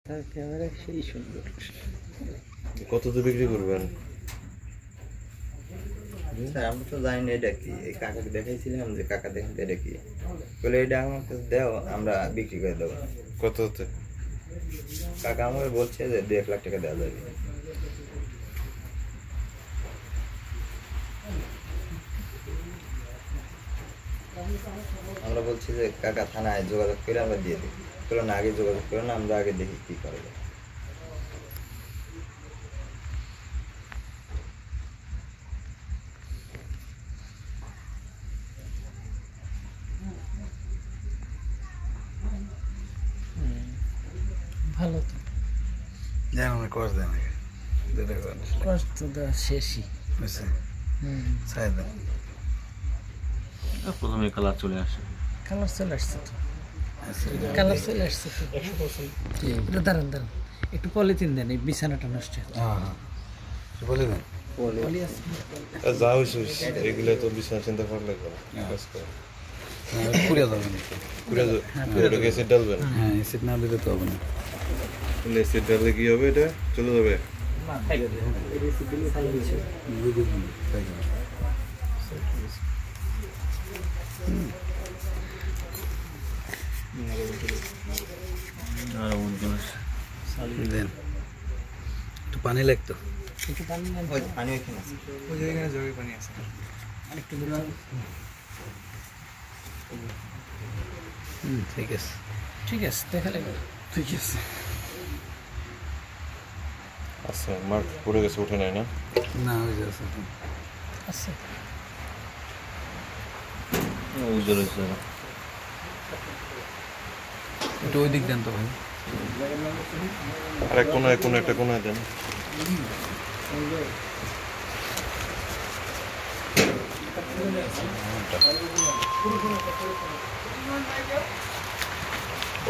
তার ক্যামেরা সেই সুন্দর। কততে বিক্রি করবেন? স্যার আমরা তো জানি না এটা কি, এই কাকাকে দেখাইছিলাম যে কাকা দেখেন এটা কি, বলে এটা আমার কাছে দেও আমরা বিক্রি করে দেবো। কততে? কাকা আমাকে বলছে যে 1.5 লাখ টাকা দেওয়া যাবে। আমরা বলছি যে কাকা থানায় যোগাযোগ করে আমরা দিয়ে দিই, বলো না আগে যোগাযোগ করে না, আমরা আগে দেখি কি করা যায়। ভালো তো জানো না কষ্ট দেয় নাকি কষ্ট দেওয়া শেষই। বুঝছে সাইড প্রথমে কালার চলে আসে, কালার চলে আসছে তো, কালার চলে আসছে তো। এটা দাঁড়ান দাঁড়ান, একটু পলিথিন দেন, এই বিছানাটা নষ্ট হচ্ছে। হ্যাঁ বলে দেন পলি আছে? যা হয়েছে এগুলো তো বিছানা চিন্তা করা লাগবে না। পুড়ে যাবেন এসিড ডালবেন? হ্যাঁ এসিড না দিলে তো হবে না। এসিড ডাললে কি হবে? এটা চলে যাবে। আর উজ্জ্বল দেন একটু পানি লাগতো। একটু পানি নেন তো। ওই পানি ওইখানে আছে। ওই জায়গায় জগে পানি আছে। আরেকটু দূরে আনো। ঠিক আছে ঠিক আছে, দেখা লাগবে। ঠিক আছে। আচ্ছা, মার্ক পড়ে গেছে, উঠে নেয় না? না ওই যে আছে আচ্ছা উজ্জ্বল হয়েছে। একটু ওই দিক দেন তো ভাই। আর এক কোনায় একটা কোনায় দেন।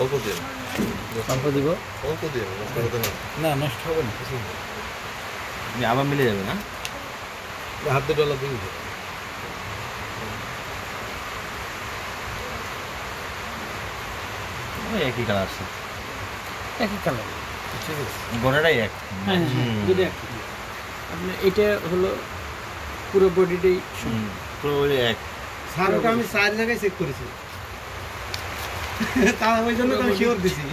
অল্প দিন, অল্প দিব অল্প দিন, নষ্ট করে দেন না। না নষ্ট হবে না কিছু আবার মিলে যাবে না? হাত দিয়ে ডলা দিবি ওই একই কালার আসছে, একই কালার। ঠিক আছে গোটাটাই এক। হ্যাঁ হ্যাঁ, দুটো এক। আপনার এটা হলো পুরো বডিটাই পুরো ওই এক। স্যার ওটা আমি 4 জায়গায় চেক করেছি, তা ওই জন্য তো আমি শিওর দিছি।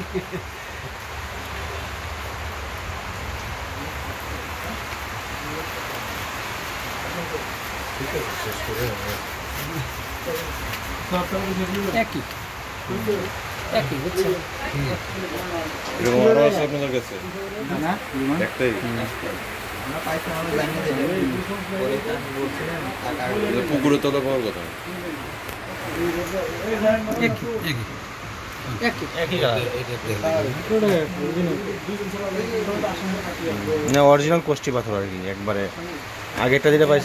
একই একই, বুঝছেন? এরকম আরো আছে আপনাদের কাছে? একটাই? আমরা পাইছি, আমরা জানি যে এটা কি। পরে তো আমি বলছিলাম কাকা পুকুরে তলা পাওয়ার কথা। একই একই একই কালার। পুরো original। না, অরিজিনাল কোষ্টি পাথর আর কি, একবারে আগেরটা যেটা পাইছি